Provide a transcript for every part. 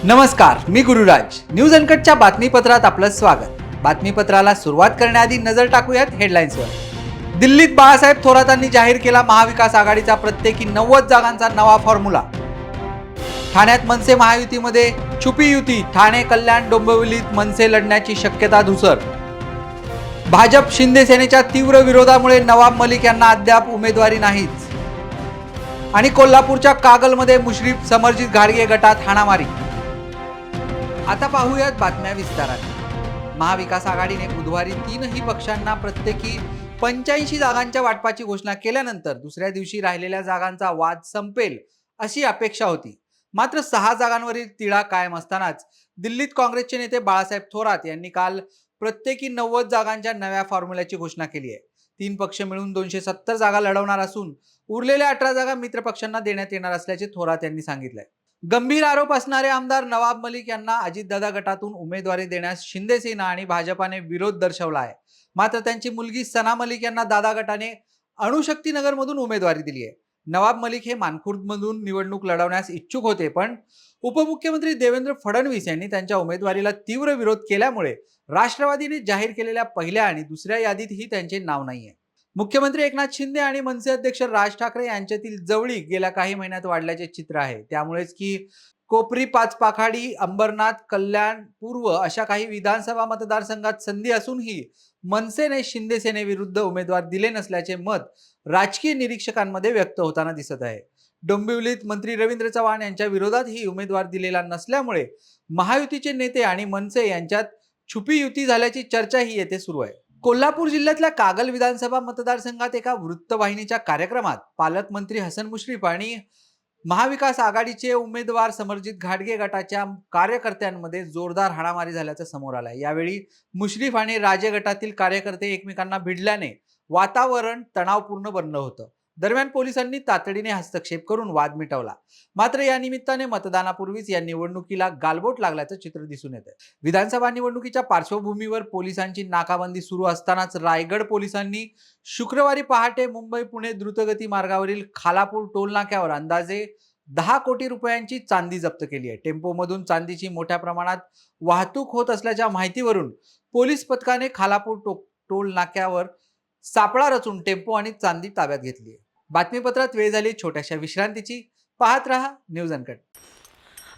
नमस्कार, मी गुरुराज. न्यूज अनकटच्या बातमीपत्रात आपलं स्वागत. बातमीपत्राला सुरुवात करण्याआधी नजर टाकूयात हेडलाईन्सवर. दिल्लीत बाळासाहेब थोरातांनी जाहीर केला महाविकास आघाडीचा प्रत्येकी 90 जागांचा नवा फॉर्म्युला. ठाण्यात मनसे महायुतीमध्ये छुपी युती. ठाणे, कल्याण, डोंबिवलीत मनसे लढण्याची शक्यता धुसर. भाजप शिंदे सेनेच्या तीव्र विरोधामुळे नवाब मलिक यांना अद्याप उमेदवारी नाहीच. आणि कोल्हापूरच्या कागलमध्ये मुश्रीफ समर्जित घाडगे गटात हाणामारी. आता पाहूयात बातम्या विस्ताराने. महाविकास आघाडीने बुधवारी तीनही पक्षांना प्रत्येकी 85 जागांच्या वाटपाची घोषणा केल्यानंतर दुसऱ्या दिवशी राहिलेल्या जागांचा वाद संपेल अशी अपेक्षा होती. मात्र 6 जागांवरील तिढा कायम असतानाच दिल्लीत काँग्रेसचे नेते बाळासाहेब थोरात यांनी काल प्रत्येकी 90 जागांच्या नव्या फॉर्म्युल्याची घोषणा केली आहे. 3 पक्ष मिळून 270 जागा लढवणार असून उरलेल्या 18 जागा मित्र पक्षांना देण्यात येणार असल्याचे थोरात यांनी सांगितलंय. गंभीर आरोप असणारे आमदार नवाब मलिक यांना अजितदादा गटातून उमेदवारी देण्यास शिंदे सेना आणि भाजपाने विरोध दर्शवला आहे. मात्र त्यांची मुलगी सना मलिक यांना दादा गटाने अणुशक्तीनगरमधून उमेदवारी दिली आहे. नवाब मलिक हे मानखुर्दमधून निवडणूक लढवण्यास इच्छुक होते, पण उपमुख्यमंत्री देवेंद्र फडणवीस यांनी त्यांच्या उमेदवारीला तीव्र विरोध केल्यामुळे राष्ट्रवादीने जाहीर केलेल्या पहिल्या आणि दुसऱ्या यादीतही त्यांचे नाव नाहीये. मुख्यमंत्री एकनाथ शिंदे आणि मनसे अध्यक्ष राज ठाकरे यांच्यातील जवळीक गेल्या काही महिन्यात वाढल्याचे चित्र आहे. त्यामुळेच की कोपरी, पाचपाखाडी, अंबरनाथ, कल्याण पूर्व अशा काही विधानसभा मतदारसंघात संधी असूनही मनसेने शिंदे सेनेविरुद्ध उमेदवार दिले नसल्याचे मत राजकीय निरीक्षकांमध्ये व्यक्त होताना दिसत आहे. डोंबिवलीत मंत्री रवींद्र चव्हाण यांच्या विरोधातही उमेदवार दिलेला नसल्यामुळे महायुतीचे नेते आणि मनसे यांच्यात छुपी युती झाल्याची चर्चाही येथे सुरू आहे. कोल्हापूर जिल्ह्यातल्या कागल विधानसभा मतदारसंघात एका वृत्तवाहिनीच्या कार्यक्रमात पालकमंत्री हसन मुश्रीफ आणि महाविकास आघाडीचे उमेदवार समर्जित घाडगे गटाच्या कार्यकर्त्यांमध्ये जोरदार हाणामारी झाल्याचं समोर आलंय. यावेळी मुश्रीफ आणि राजे गटातील कार्यकर्ते एकमेकांना भिडल्याने वातावरण तणावपूर्ण बनलं होतं. दरम्यान पोलिसांनी तातडीने हस्तक्षेप करून वाद मिटवला. मात्र या निमित्ताने मतदानापूर्वीच या निवडणुकीला गालबोट लागल्याचं चित्र दिसून येतं. विधानसभा निवडणुकीच्या पार्श्वभूमीवर पोलिसांची नाकाबंदी सुरू असतानाच रायगड पोलिसांनी शुक्रवारी पहाटे मुंबई पुणे द्रुतगती मार्गावरील खालापूर टोल नाक्यावर अंदाजे 10 कोटी रुपयांची चांदी जप्त केली आहे. टेम्पोमधून चांदीची मोठ्या प्रमाणात वाहतूक होत असल्याच्या माहितीवरून पोलीस पथकाने खालापूर टोल नाक्यावर सापळा रचून टेम्पो आणि चांदी ताब्यात घेतली आहे. बातमीपत्रात वेळ झाली छोट्याशा विश्रांतीची. पाहत रहा न्यूज अनकट.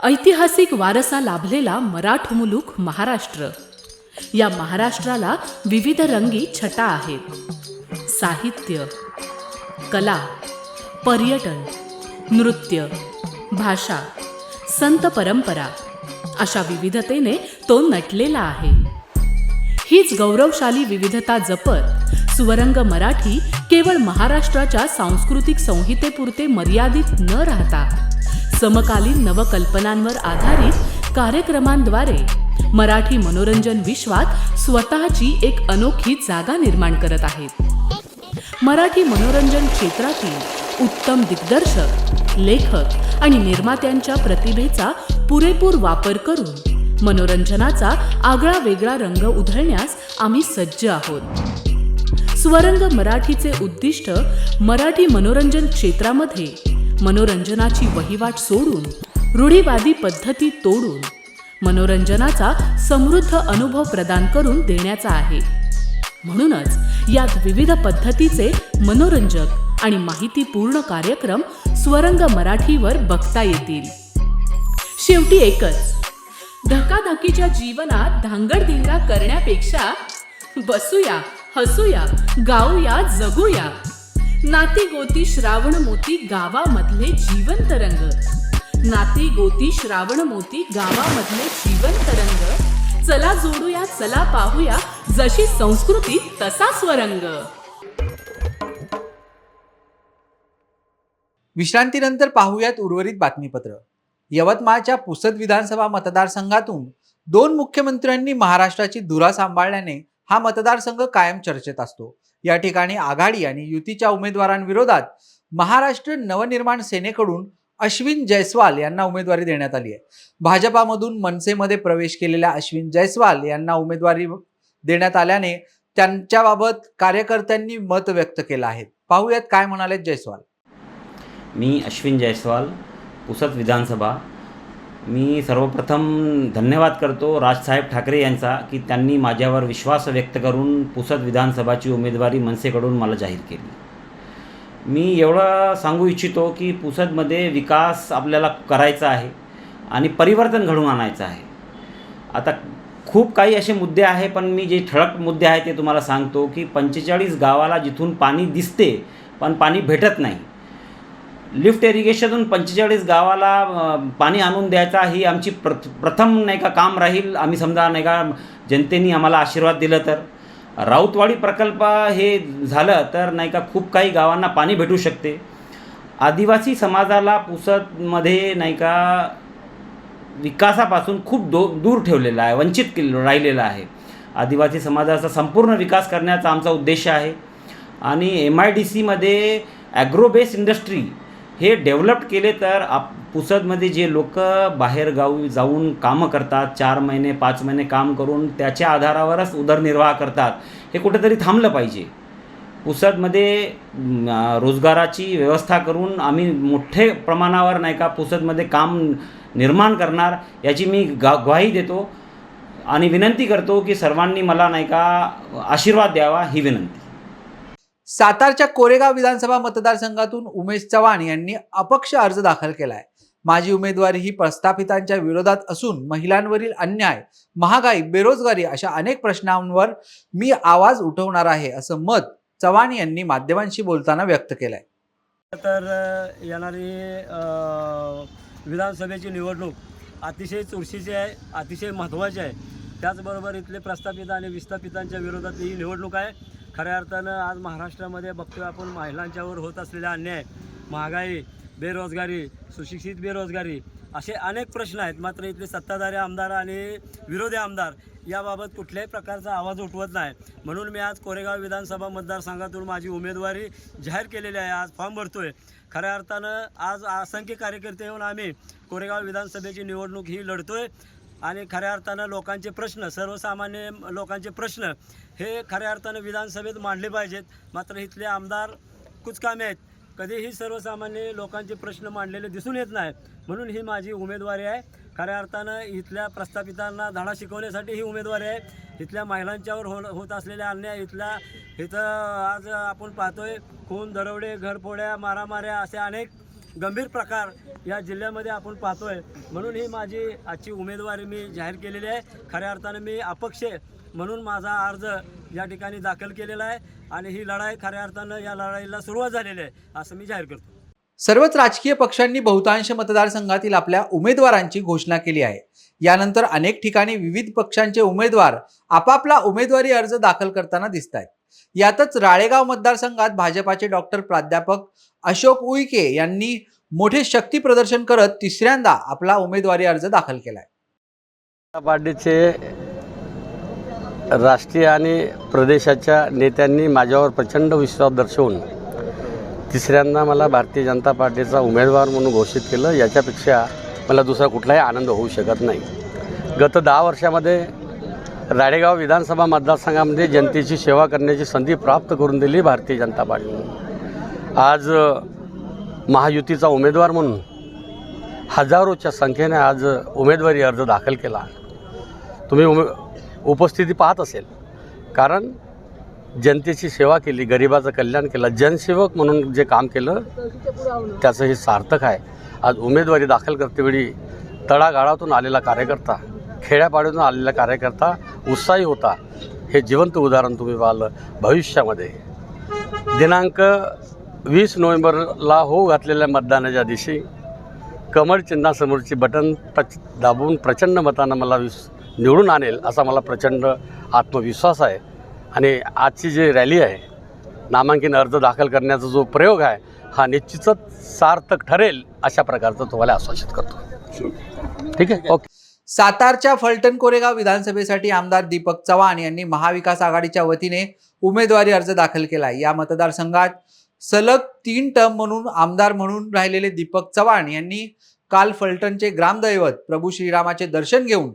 ऐतिहासिक वारसा लाभलेला मराठ मुलूक महाराष्ट्र. या महाराष्ट्राला विविध रंगी छटा आहेत. साहित्य, कला, पर्यटन, नृत्य, भाषा, संत परंपरा अशा विविधतेने तो नटलेला आहे. हीच गौरवशाली विविधता जपत स्वरंग मराठी केवळ महाराष्ट्राच्या सांस्कृतिक संहितेपुरते मर्यादित न राहता समकालीन नवकल्पनांवर आधारित कार्यक्रमांद्वारे मराठी मनोरंजन विश्वात स्वतःची एक अनोखी जागा निर्माण करत आहेत. मराठी मनोरंजन क्षेत्रातील उत्तम दिग्दर्शक, लेखक आणि निर्मात्यांच्या प्रतिभेचा पुरेपूर वापर करून मनोरंजनाचा आगळा वेगळा रंग उधळण्यास आम्ही सज्ज आहोत. स्वरंग मराठीचे उद्दिष्ट मराठी मनोरंजन क्षेत्रामध्ये मनोरंजनाची वहिवाट सोडून रूढीवादी पद्धती तोडून मनोरंजनाचा समृद्ध अनुभव प्रदान करून देण्याचा आहे. म्हणूनच यात विविध पद्धतीचे मनोरंजक आणि माहितीपूर्ण कार्यक्रम स्वरंग मराठीवर बघता येतील. शेवटी एकच, धकाधकीच्या जीवनात धांगडधिंगा करण्यापेक्षा बसूया, हसूया, गाऊया, जगूया. नाती गोती श्रावण मोती गावामधले जीवंत रंग. नाती गोती श्रावण मोती गावामधले जीवंत रंग. चला जोडूया, चला पाहूया, जशी संस्कृती तसा स्वरंग. विश्रांतीनंतर पाहूयात उर्वरित बातमीपत्र. यवतमाळच्या पुसद विधानसभा मतदारसंघातून 2 मुख्यमंत्र्यांनी महाराष्ट्राची धुरा सांभाळल्याने हा मतदारसंघ कायम चर्चेत असतो. या ठिकाणी आघाडी आणि युतीच्या उमेदवारांविरोधात महाराष्ट्र नवनिर्माण सेनेकडून अश्विन जयस्वाल यांना उमेदवारी देण्यात आली आहे. भाजपामधून मनसेमध्ये प्रवेश केलेल्या अश्विन जयस्वाल यांना उमेदवारी देण्यात आल्याने त्यांच्याबाबत कार्यकर्त्यांनी मत व्यक्त केलं आहे. पाहूयात काय म्हणाले जयस्वाल. मी अश्विन जयस्वाल, पुसद विधानसभा मी सर्वप्रथम धन्यवाद करतो राजसाहेब ठाकरे यांचा की त्यांनी माझ्यावर विश्वास व्यक्त करून पुसद विधानसभाची उमेदवारी मनसेकडून मला जाहीर केली. मी एवढं सांगू इच्छितो की पुसदमध्ये विकास आपल्याला करायचा आहे आणि परिवर्तन घडवून आणायचं आहे. आता खूप काही असे मुद्दे आहे, पण मी जे ठळक मुद्दे आहेत ते तुम्हाला सांगतो की 45 गावाला जिथून पाणी दिसते पण पाणी भेटत नाही. लिफ्ट इरिगेशनतून 45 गावाला पाणी आणून द्यायचा ही आमची प्रथम नाही का काम राहील. आम्ही समजा नाही का जनतेने आम्हाला आशीर्वाद दिलं तर राऊतवाडी प्रकल्प हे झालं तर नाही का खूप काही गावांना पाणी भेटू शकते. आदिवासी समाजाला पुसदमध्ये नाही का विकासापासून खूप दूर ठेवलेला आहे, वंचित राहिलेला आहे. आदिवासी समाजाचा संपूर्ण विकास करण्याचा आमचा उद्देश आहे आणि MIDCमध्ये ॲग्रो बेस इंडस्ट्री हे डेव्हलप केले तर पुसदमध्ये जे लोक बाहेरगावी जाऊन कामं करतात, 4 महिने 5 महिने काम करून त्याच्या आधारावरच उदरनिर्वाह करतात, हे कुठेतरी थांबलं पाहिजे. पुसदमध्ये रोजगाराची व्यवस्था करून आम्ही मोठे प्रमाणावर नाही का पुसदमध्ये काम निर्माण करणार याची मी ग्वाही देतो आणि विनंती करतो की सर्वांनी मला नाही का आशीर्वाद द्यावा ही विनंती. सातारच्या कोरेगाव विधानसभा मतदारसंघातून उमेश चव्हाण यांनी अपक्ष अर्ज दाखल केलाय. माझी उमेदवारी ही प्रस्थापितांच्या विरोधात असून महिलांवरील अन्याय, महागाई, बेरोजगारी अशा अनेक प्रश्नांवर मी आवाज उठवणार आहे, असं मत चव्हाण यांनी माध्यमांशी बोलताना व्यक्त केलंय. तर येणारी विधानसभेची निवडणूक अतिशय चुरशीची आहे, अतिशय महत्त्वाची आहे. त्याचबरोबर इथले प्रस्थापित आणि विस्थापितांच्या विरोधात ही निवडणूक आहे. खऱ्या अर्थानं आज महाराष्ट्रामध्ये बघतोय आपण महिलांच्यावर होत असलेला अन्याय, महागाई, बेरोजगारी, सुशिक्षित बेरोजगारी असे अनेक प्रश्न आहेत. मात्र इथले सत्ताधारी आमदार आणि विरोधी आमदार याबाबत कुठल्याही प्रकारचा आवाज उठवत नाही. म्हणून मी आज कोरेगाव विधानसभा मतदारसंघातून माझी उमेदवारी जाहीर केलेली आहे. आज फॉर्म भरतोय. खऱ्या अर्थानं आज असंख्य कार्यकर्ते येऊन आम्ही कोरेगाव विधानसभेची निवडणूक ही लढतोय आणि खऱ्या अर्थानं लोकांचे प्रश्न, सर्वसामान्य लोकांचे प्रश्न हे खऱ्या अर्थानं विधानसभेत मांडले पाहिजेत. मात्र इथले आमदार कुचकामे आहेत, कधीही सर्वसामान्य लोकांचे प्रश्न मांडलेले दिसून येत नाही. म्हणून ही माझी उमेदवारी आहे. खऱ्या अर्थानं इथल्या प्रस्थापितांना धडा शिकवण्यासाठी ही उमेदवारी आहे. इथल्या महिलांच्यावर होत असलेल्या अन्याय, इथं आज आपण पाहतोय खून, दरोडे, घरफोड्या, मारामाऱ्या असे अनेक गंभीर प्रकार या जिल्ह्यामध्ये आपण पाहतोय. म्हणून ही माझी आजची उमेदवारी मी जाहीर केलेली आहे. खऱ्या अर्थानं मी अपक्ष म्हणून माझा अर्ज या ठिकाणी दाखल केलेला आहे आणि ही लढाई खऱ्या अर्थानं या लढाईला सुरुवात झालेली आहे असं मी जाहीर करतो. सर्वच राजकीय पक्षांनी बहुतांश मतदारसंघातील आपल्या उमेदवारांची घोषणा केली आहे. यानंतर अनेक ठिकाणी विविध पक्षांचे उमेदवार आपापला उमेदवारी अर्ज दाखल करताना दिसत आहेत. यातच राळेगाव मतदारसंघात भाजपाचे डॉक्टर प्राध्यापक अशोक उईके यांनी मोठे शक्ती प्रदर्शन करत तिसऱ्यांदा आपला उमेदवारी अर्ज दाखल केलाय. पार्टीचे राष्ट्रीय आणि प्रदेशाच्या नेत्यांनी माझ्यावर प्रचंड विश्वास दर्शवून तिसऱ्यांदा मला भारतीय जनता पार्टीचा उमेदवार म्हणून घोषित केलं. याच्यापेक्षा मला दुसरा कुठलाही आनंद होऊ शकत नाही. गत 10 वर्षामध्ये राळेगाव विधानसभा मतदारसंघामध्ये जनतेची सेवा करण्याची संधी प्राप्त करून दिली भारतीय जनता पार्टीने. आज महायुतीचा उमेदवार म्हणून हजारोच्या संख्येने आज उमेदवारी अर्ज दाखल केला. तुम्ही उपस्थिती पाहत असेल, कारण जनतेची सेवा केली, गरिबाचं कल्याण केलं, जनसेवक म्हणून जे काम केलं त्याचं हे सार्थक आहे. आज उमेदवारी दाखल करतेवेळी तळागाळातून आलेला कार्यकर्ता, खेड्यापाड्यातून आलेला कार्यकर्ता उत्साही होता. हे जिवंत उदाहरण तुम्ही पाहिलं. भविष्यामध्ये दिनांक 20 नोव्हेंबरला होऊ घातलेल्या मतदानाच्या दिवशी कमळ चिन्हासमोरची बटन दाबून प्रचंड मतानं मला निवडून आणेल असा मला प्रचंड आत्मविश्वास आहे. आणि आजची जी रॅली आहे, नामांकन अर्ज दाखल करण्याचा जो प्रयोग आहे, हा निश्चितच सार्थक ठरेल अशा प्रकारचं तुम्हाला आश्वासित करतो. ठीक आहे, ओके. सातारच्या फलटण कोरेगाव विधानसभेसाठी आमदार दीपक चव्हाण यांनी महाविकास आघाडीच्या वतीने उमेदवारी अर्ज दाखल केला. या मतदारसंघात सलग 3 टर्म म्हणून आमदार म्हणून राहिलेले दीपक चव्हाण यांनी काल फलटणचे ग्रामदैवत प्रभू श्रीरामाचे दर्शन घेऊन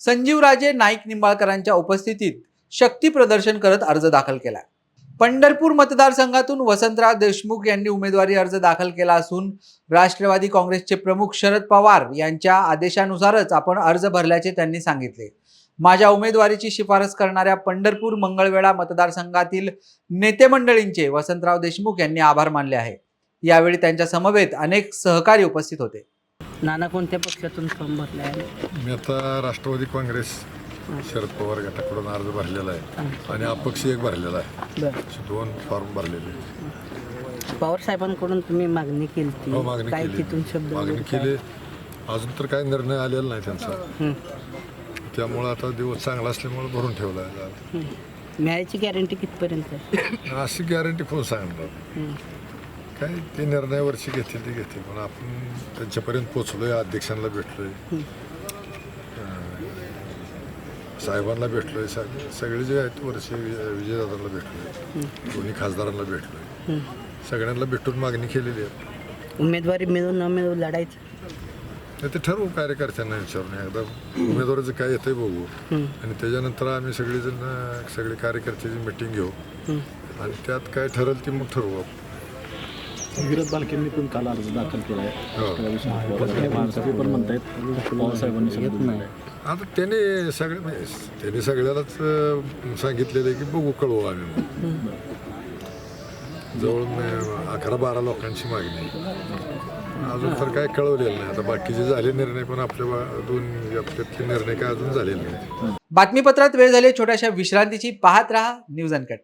संजीवराजे नाईक निंबाळकरांच्या उपस्थितीत शक्ती प्रदर्शन करत अर्ज दाखल केला. पंढरपूर मतदारसंघातून वसंतराव देशमुख यांनी उमेदवारी अर्ज दाखल केला असून राष्ट्रवादी काँग्रेसचे प्रमुख शरद पवार यांच्या आदेशानुसारच आपण अर्ज भरल्याचे त्यांनी सांगितले. माझ्या उमेदवारीची शिफारस करणाऱ्या पंढरपूर मंगळवेढा मतदारसंघातील नेते मंडळींचे वसंतराव देशमुख यांनी आभार मानले आहे. यावेळी त्यांच्या समवेत अनेक सहकारी उपस्थित होते. नाना कोणत्या पक्षातून फॉर्म भरला आहे? मी आता राष्ट्रवादी काँग्रेस शरद पवार गटाकडून अर्ज भरलेला आहे आणि अपक्ष एक भरलेला आहे. बरं. असे 2 फॉर्म भरलेले आहेत. पवार साहेबांकडून तुम्ही मागणी केली हो, होती, मागणी काय केली. तिथून शब्द मागणी वगैरे केली. अजून तर काही निर्णय आलेला नाही त्यांचा. हं. त्यामुळं आता दिवस चांगला असल्यामुळे भरून ठेवला आहे. हं. मिळायची गॅरंटी कितपर्यंत आहे? अशी गॅरंटी कोण सांगणार? हं. काय ते निर्णयावरची घेतील ते घेतील, पण आपण त्यांच्यापर्यंत पोचलोय. अध्यक्षांना भेटलोय, साहेबांना भेटलोय, सगळे जे आहेत वरचे विजयदादांना भेटलोय, दोन्ही खासदारांना भेटलोय. सगळ्यांना भेटून मागणी केलेली आहे. उमेदवारी मिळून न मिळून लढायचं ते ठरवू कार्यकर्त्यांना विचारून. एकदा उमेदवाराचं काय येतंय बघू आणि त्याच्यानंतर आम्ही सगळे कार्यकर्त्याची मिटिंग घेऊ आणि त्यात काय ठरेल ती मग ठरवू. विरोध बालकेंनी पण काल अर्ज दाखल केला आहे. पण म्हणतायत पवार साहेबांनी सांगितलं नाही. आता त्यांनी सगळ्यालाच सांगितलेलं आहे की बघू, कळवू आम्ही. मग जवळ 11-12 लोकांची मागणी आहे. अजून तर काय कळवलेलं नाही. आता बाकीचे झाले निर्णय, पण आपल्यातले निर्णय काय अजून झालेले नाही. बातमीपत्रात वेळ झाली छोट्याशा विश्रांतीची. पाहत रहा न्यूज अनकट.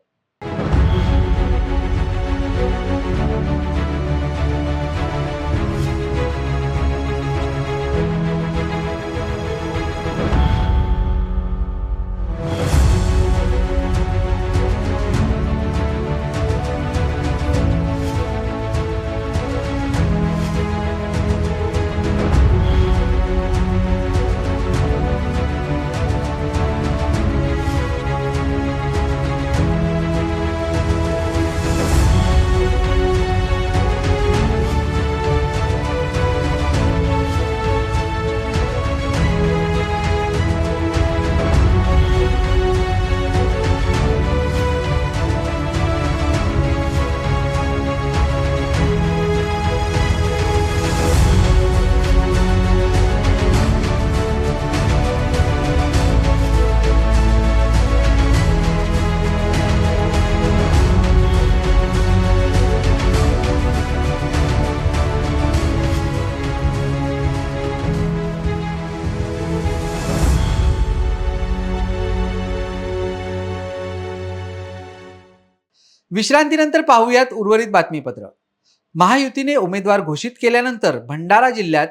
विश्रांतीनंतर पाहूयात उर्वरित बातमीपत्र. महायुतीने उमेदवार घोषित केल्यानंतर भंडारा जिल्ह्यात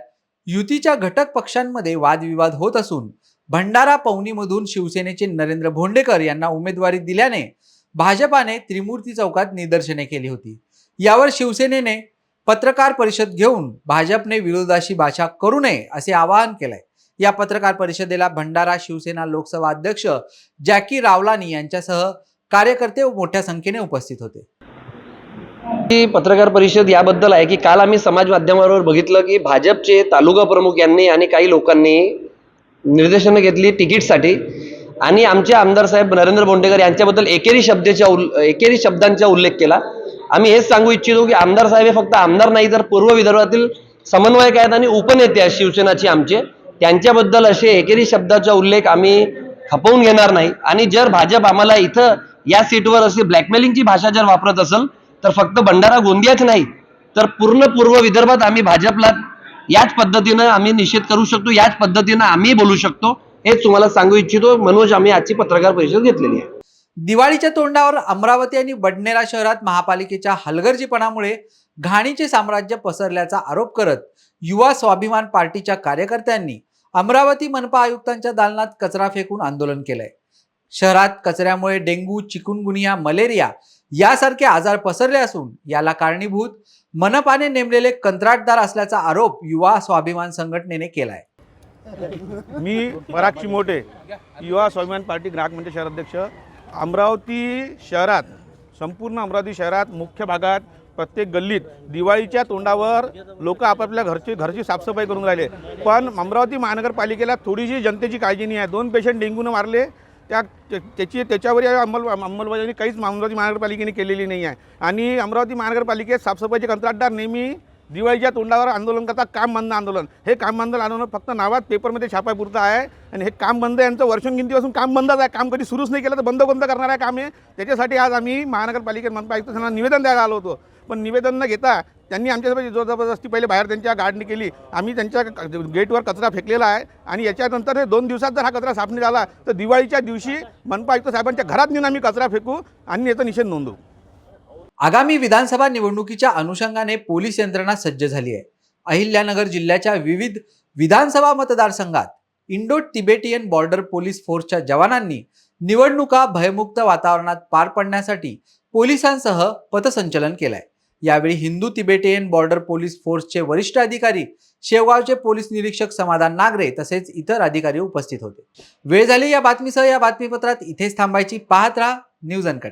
युतीच्या घटक पक्षांमध्ये वादविवाद होत असून भंडारा पवनीमधून शिवसेनेचे नरेंद्र भोंडेकर यांना उमेदवारी दिल्याने भाजपाने त्रिमूर्ती चौकात निदर्शने केली होती. यावर शिवसेनेने पत्रकार परिषद घेऊन भाजपने विरोधाशी भाषा करू नये असे आवाहन केलंय. या पत्रकार परिषदेला भंडारा शिवसेना लोकसभा अध्यक्ष जॅकी रावलानी यांच्यासह कार्यकर्ते मोठ्या संख्येने उपस्थित होते. ही पत्रकार परिषद याबद्दल आहे की काल आम्ही समाज माध्यमावर बघितलं की भाजपचे तालुका प्रमुख यांनी आणि काही लोकांनी निर्देशनं घेतली तिकीटसाठी आणि आमचे आमदार साहेब नरेंद्र भोंडेकर यांच्याबद्दल एकेरी शब्दांचा उल्लेख केला. आम्ही हेच सांगू इच्छितो की आमदार साहेब हे फक्त आमदार नाही तर पूर्व विदर्भातील समन्वयक आहेत आणि उपनेते आहेत शिवसेनाचे आमचे. त्यांच्याबद्दल असे एकेरी शब्दाचा उल्लेख आम्ही खपवून घेणार नाही. आणि जर भाजप आम्हाला इथं या सीटवर अशी ब्लॅकमेलिंगची भाषा जर वापरत असेल तर फक्त भंडारा गोंदियाच नाही तर पूर्ण पूर्व विदर्भात आम्ही भाजपला याच पद्धतीनं आम्ही निषेध करू शकतो, याच पद्धतीनं आम्ही बोलू शकतो, हेच तुम्हाला सांगू इच्छितो. म्हणून आम्ही आजची पत्रकार परिषद घेतलेली आहे. दिवाळीच्या तोंडावर अमरावती आणि बडनेरा शहरात महापालिकेच्या हलगर्जीपणामुळे घाणीचे साम्राज्य पसरल्याचा आरोप करत युवा स्वाभिमान पार्टीच्या कार्यकर्त्यांनी अमरावती मनपा आयुक्तांच्या दालनात कचरा फेकून आंदोलन केलंय. शहरात कचऱ्यामुळे डेंग्यू, चिकुनगुनिया, मलेरिया यासारखे आजार पसरले असून याला कारणीभूत मनपाने नेमलेले कंत्राटदार असल्याचा आरोप युवा स्वाभिमान संघटनेने केलाय. मी पराग चिमोटे, युवा स्वाभिमान पार्टी ग्राहक मंच शहराध्यक्ष. अमरावती शहरात, संपूर्ण अमरावती शहरात मुख्य भागात प्रत्येक गल्लीत दिवाळीच्या तोंडावर लोक आपापल्या घरची साफसफाई करून राहिले. पण अमरावती महानगरपालिकेला थोडीशी जनतेची काळजी नाही आहे. 2 पेशंट डेंग्यूनं वारले, त्याच्यावर या अंमलबजावणी काहीच अमरावती महानगरपालिकेने केलेली नाही आहे. आणि अमरावती महानगरपालिकेत साफसफाईचे कंत्राटदार नेहमी दिवाळीच्या तोंडावर आंदोलन करतात, काम बंद आंदोलन. हे काम बंद आंदोलन फक्त नावात पेपरमध्ये छापापुरतं आहे. आणि हे काम बंद यांचं वर्षोंगिनतीपासून काम बंदच आहे. काम कधी सुरूच नाही केलं तर बंद करणार आहे काम आहे. त्याच्यासाठी आज आम्ही महानगरपालिकेत मनपा आयुक्तांना निवेदन द्यायला आलो होतो. पण निवेदन न घेता त्यांनी आमच्यासोबत जबरदस्ती पहिले बाहेर त्यांच्या गाडणी केली. आम्ही त्यांच्या गेटवर कचरा फेकलेला आहे. आणि याच्यानंतर हे 2 दिवसात जर हा कचरा साफ नाही झाला तर दिवाळीच्या दिवशी मनपा आयुक्त साहेबांच्या घरात नेऊन आम्ही कचरा फेकू आणि याचा निषेध नोंदवू. आगामी विधानसभा निवडणुकीच्या अनुषंगाने पोलीस यंत्रणा सज्ज झाली आहे. अहिल्यानगर जिल्ह्याच्या विविध विधानसभा मतदारसंघात इंडो तिबेटियन बॉर्डर पोलीस फोर्सच्या जवानांनी निवडणुका भयमुक्त वातावरणात पार पाडण्यासाठी पोलिसांसह पथसंचलन केलंय. यावेळी हिंदू तिबेटियन बॉर्डर पोलीस फोर्सचे वरिष्ठ अधिकारी, शेवगावचे पोलीस निरीक्षक समाधान नागरे तसेच इतर अधिकारी उपस्थित होते. वेळ झाली या बातमीसह या बातमीपत्रात इथेच थांबायची. पाहत राहा न्यूज अनकट.